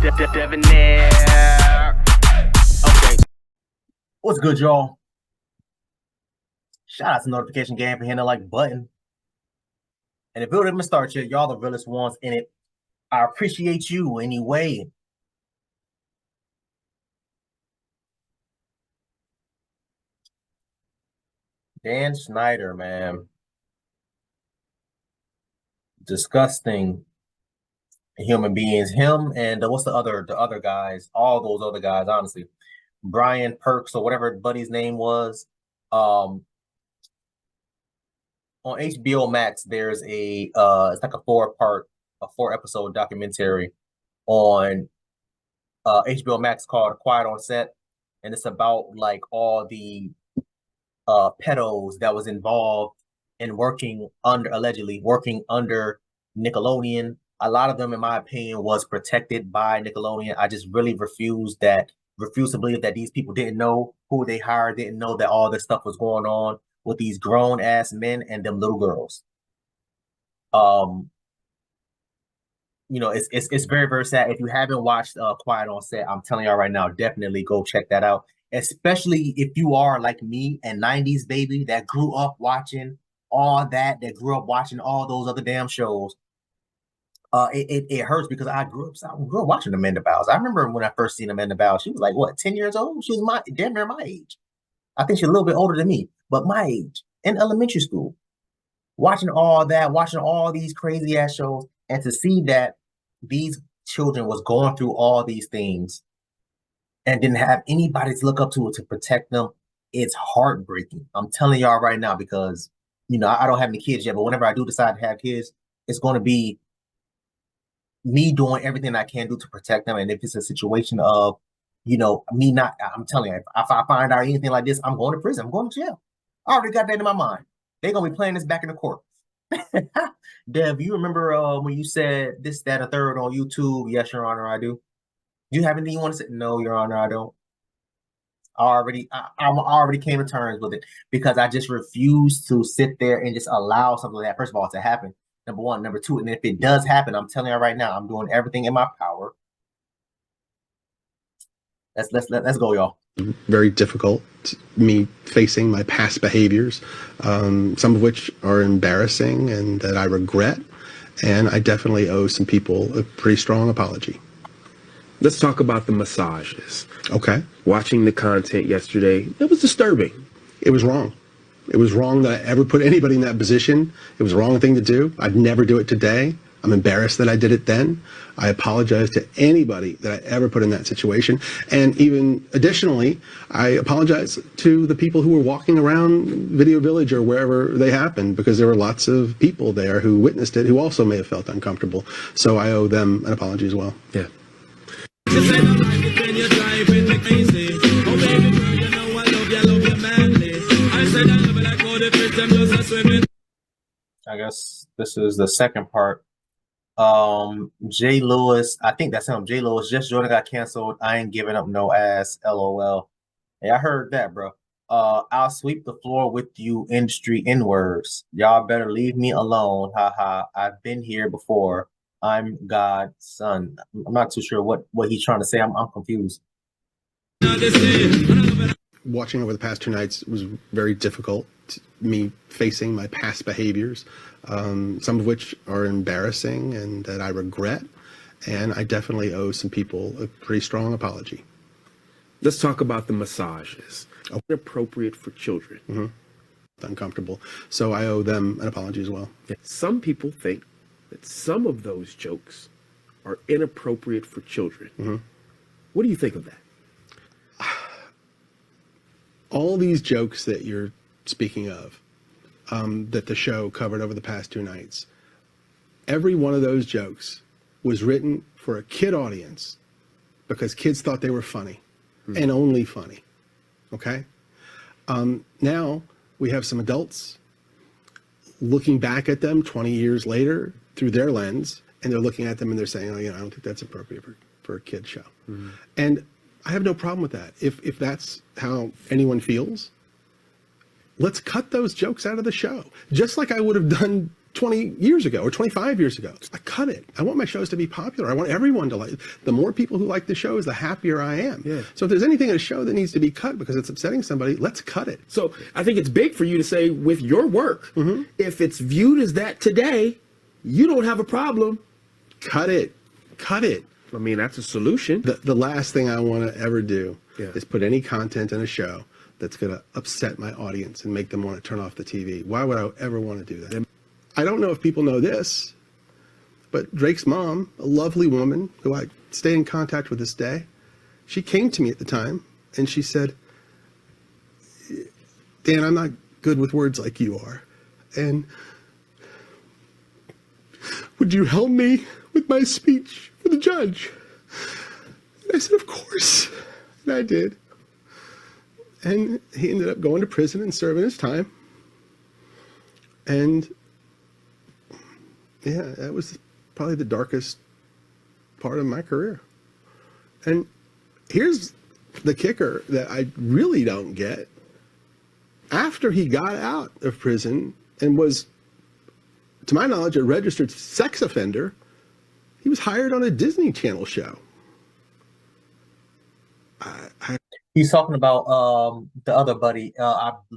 Debonair. Okay. What's good, y'all? Shout out to Notification Game for hitting the like button. And if it didn't start yet, y'all the realest ones in it. I appreciate you anyway. Dan Schneider, man. Disgusting human beings. Him and what's the other guys? All those other guys, honestly. Brian Perks or whatever buddy's name was. On HBO Max, there's a it's like a four episode documentary on HBO Max called Quiet on Set, and it's about like all the pedos that was involved in allegedly working under Nickelodeon. A lot of them, in my opinion, was protected by Nickelodeon. I just really refuse to believe that these people didn't know who they hired, didn't know that all this stuff was going on with these grown ass men and them little girls. It's very, very sad. If you haven't watched Quiet on Set, I'm telling y'all right now, definitely go check that out. Especially if you are like me, a 90s baby that grew up watching all that grew up watching all those other damn shows. It hurts because I grew up watching Amanda Bowles. I remember when I first seen Amanda Bowles, she was like, what, 10 years old? She was damn near my age. I think she's a little bit older than me, but my age in elementary school. Watching all that, watching all these crazy ass shows, and to see that these children was going through all these things and didn't have anybody to look up to protect them, it's heartbreaking. I'm telling y'all right now, because I don't have any kids yet, but whenever I do decide to have kids, it's going to be me doing everything I can do to protect them. And if it's a situation of, me not, I'm telling you, if I find out anything like this, I'm going to prison. I'm going to jail. I already got that in my mind. They're going to be playing this back in the court. Dev, you remember when you said this, that, or third on YouTube? Yes, Your Honor, I do. Do you have anything you want to say? No, Your Honor, I don't. I already came to terms with it because I just refuse to sit there and just allow something like that, first of all, to happen. Number one. Number two, and if it does happen, I'm telling you right now, I'm doing everything in my power. Let's go, y'all. Very difficult, me facing my past behaviors, some of which are embarrassing and that I regret, and I definitely owe some people a pretty strong apology. Let's talk about the massages. Okay. Watching the content yesterday, it was disturbing. It was wrong. It was wrong that I ever put anybody in that position. It was the wrong thing to do. I'd never do it today. I'm embarrassed that I did it then. I apologize to anybody that I ever put in that situation. And even additionally, I apologize to the people who were walking around Video Village or wherever they happened, because there were lots of people there who witnessed it who also may have felt uncomfortable. So I owe them an apology as well. Yeah. I guess this is the second part. Jay Lewis, I think that's him. Jay Lewis, just Jordan got canceled. I ain't giving up no ass. LOL. Hey, I heard that, bro. I'll sweep the floor with you, industry N-words. Y'all better leave me alone. Haha. I've been here before. I'm God's son. I'm not too sure what he's trying to say. I'm confused. Watching over the past 2 nights was very difficult. Me facing my past behaviors, some of which are embarrassing and that I regret, and I definitely owe some people a pretty strong apology. Let's talk about the massages. Inappropriate for children. Mm-hmm. Uncomfortable. So I owe them an apology as well. Yeah. Some people think that some of those jokes are inappropriate for children. Mm-hmm. What do you think of that? All these jokes that you're speaking of, that the show covered over the past 2 nights, every one of those jokes was written for a kid audience because kids thought they were funny and only funny. Okay? Now we have some adults looking back at them 20 years later through their lens, and they're looking at them and they're saying, oh, I don't think that's appropriate for a kid show. And I have no problem with that. If that's how anyone feels, let's cut those jokes out of the show. Just like I would have done 20 years ago or 25 years ago. I cut it. I want my shows to be popular. I want everyone to like. The more people who like the shows, the happier I am. Yeah. So if there's anything in a show that needs to be cut because it's upsetting somebody, let's cut it. So I think it's big for you to say with your work, if it's viewed as that today, you don't have a problem. Cut it. Cut it. I mean, that's a solution. The last thing I want to ever do Yeah. is put any content in a show that's going to upset my audience and make them want to turn off the TV. Why would I ever want to do that? I don't know if people know this, but Drake's mom, a lovely woman who I stay in contact with this day, she came to me at the time and she said, Dan, I'm not good with words like you are. And would you help me with my speech for the judge? And I said, of course. And I did. And he ended up going to prison and serving his time. And yeah, that was probably the darkest part of my career. And here's the kicker that I really don't get. After he got out of prison and was, to my knowledge, a registered sex offender, he was hired on a Disney Channel show. He's talking about the other buddy,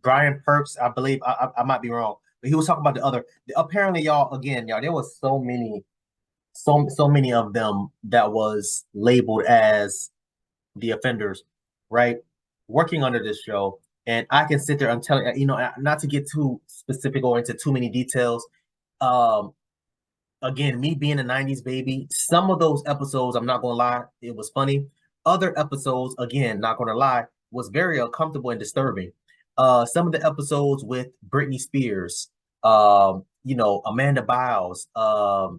Brian Perks, I believe. I might be wrong, but he was talking about the other. Apparently, y'all, there was so many of them that was labeled as the offenders, right? Working under this show, and I can sit there and tell you, not to get too specific or into too many details. Again, me being a '90s baby, some of those episodes, I'm not gonna lie, it was funny. Other episodes, again, not gonna lie, was very uncomfortable and disturbing. Some of the episodes with Britney Spears, Amanda Biles, or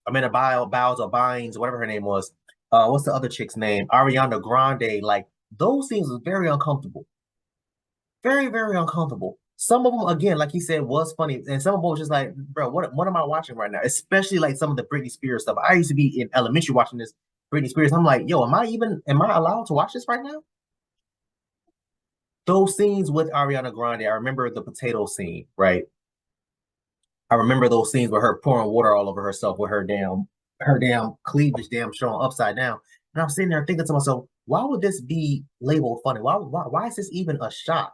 Bynes, whatever her name was. What's the other chick's name? Ariana Grande. Like, those things was very uncomfortable. Very, very uncomfortable. Some of them, again, like he said, was funny, and some of them was just like, bro, what am I watching right now? Especially like some of the Britney Spears stuff. I used to be in elementary watching this Britney Spears. I'm like, yo, am I allowed to watch this right now? Those scenes with Ariana Grande, I remember the potato scene, right? I remember those scenes with her pouring water all over herself with her damn cleavage showing upside down. And I'm sitting there thinking to myself, why would this be labeled funny? Why is this even a shot?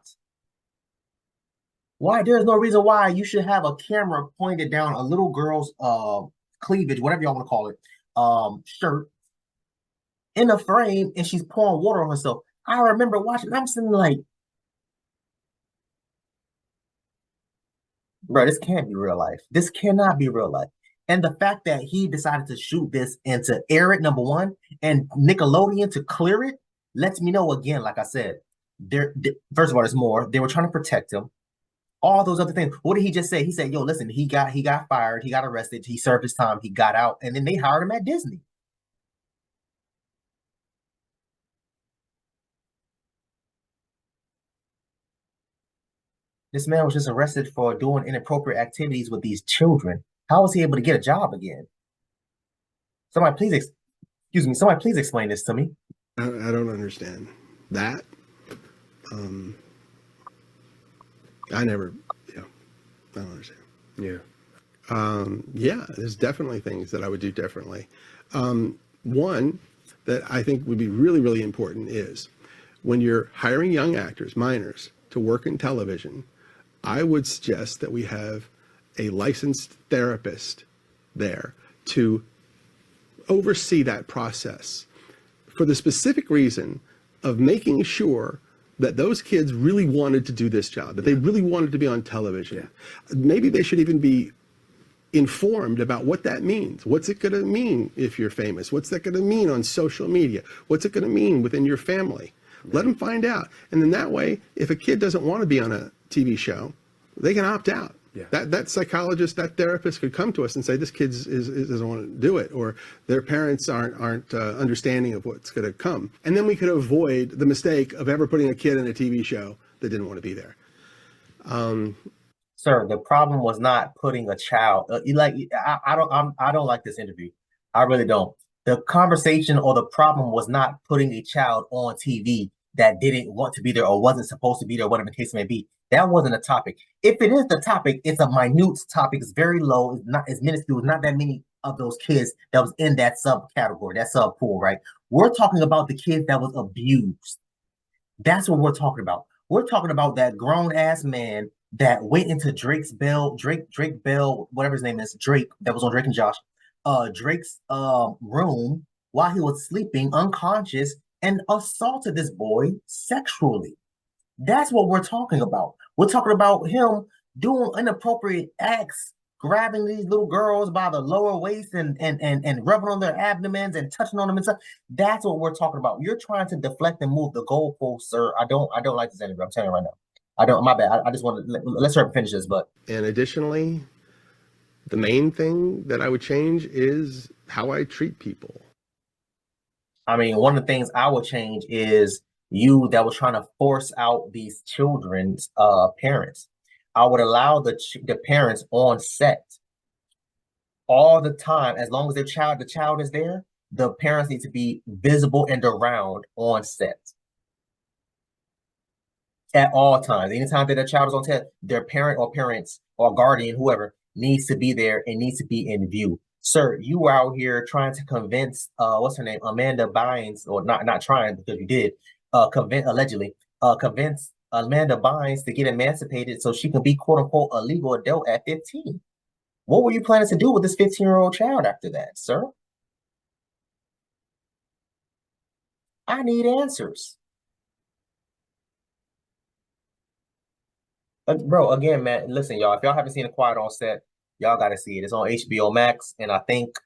Why? There's no reason why you should have a camera pointed down a little girl's cleavage, whatever y'all want to call it, shirt, in a frame, and she's pouring water on herself. I remember watching, I'm sitting like, bro, this can't be real life. This cannot be real life. And the fact that he decided to shoot this and to air it, number one, and Nickelodeon to clear it, lets me know again, like I said, first of all, there's more. They were trying to protect him. All those other things. What did he just say? He said, yo, listen, he got fired, he got arrested, he served his time, he got out, and then they hired him at Disney. This man was just arrested for doing inappropriate activities with these children. How was he able to get a job again? Somebody please explain this to me. I don't understand that. I don't understand. Yeah. There's definitely things that I would do differently. One that I think would be really, really important is when you're hiring young actors, minors, to work in television, I would suggest that we have a licensed therapist there to oversee that process for the specific reason of making sure that those kids really wanted to do this job, that they really wanted to be on television. Yeah. Maybe they should even be informed about what that means. What's it going to mean if you're famous? What's that going to mean on social media? What's it going to mean within your family? Right. Let them find out. And then that way, if a kid doesn't want to be on a TV show, they can opt out. Yeah. That psychologist, that therapist could come to us and say, this kid doesn't want to do it, or their parents aren't understanding of what's going to come. And then we could avoid the mistake of ever putting a kid in a TV show that didn't want to be there. Sir, the problem was not putting a child. I don't like this interview. I really don't. The conversation or the problem was not putting a child on TV that didn't want to be there or wasn't supposed to be there, whatever the case may be. That wasn't a topic. If it is the topic, it's a minute topic. It's very low. It's not as minuscule. It's not that many of those kids that was in that subcategory, that sub pool, right? We're talking about the kids that was abused. That's what we're talking about. We're talking about that grown ass man that went into Drake Bell, whatever his name is, Drake, that was on Drake and Josh, Drake's room while he was sleeping unconscious and assaulted this boy sexually. That's what we're talking about. We're talking about him doing inappropriate acts, grabbing these little girls by the lower waist and rubbing on their abdomens and touching on them and stuff. That's what we're talking about. You're trying to deflect and move the goalpost, sir. I don't like this interview. I'm telling you right now. I don't. My bad. I just want to let's start finish this. But And additionally, the main thing that I would change is how I treat people. I mean, one of the things I would change is you that was trying to force out these children's parents. I would allow the parents on set all the time, as long as the child is there. The parents need to be visible and around on set at all times. Anytime that a child is on set, their parent or parents or guardian, whoever, needs to be there and needs to be in view. Sir, you were out here trying to convince what's her name, Amanda Bynes, or not trying because you did, allegedly convince Amanda Bynes to get emancipated so she can be quote unquote a legal adult at 15. What were you planning to do with this 15-year-old child after that, sir? I need answers. Bro, again, man, listen, y'all, if y'all haven't seen A Quiet on Set, y'all got to see it. It's on HBO Max, and I think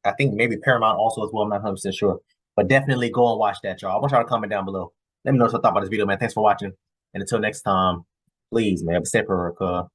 maybe Paramount also as well. I'm not 100% sure. But definitely go and watch that, y'all. I want y'all to comment down below. Let me know what you thought about this video, man. Thanks for watching. And until next time, please, man, stay for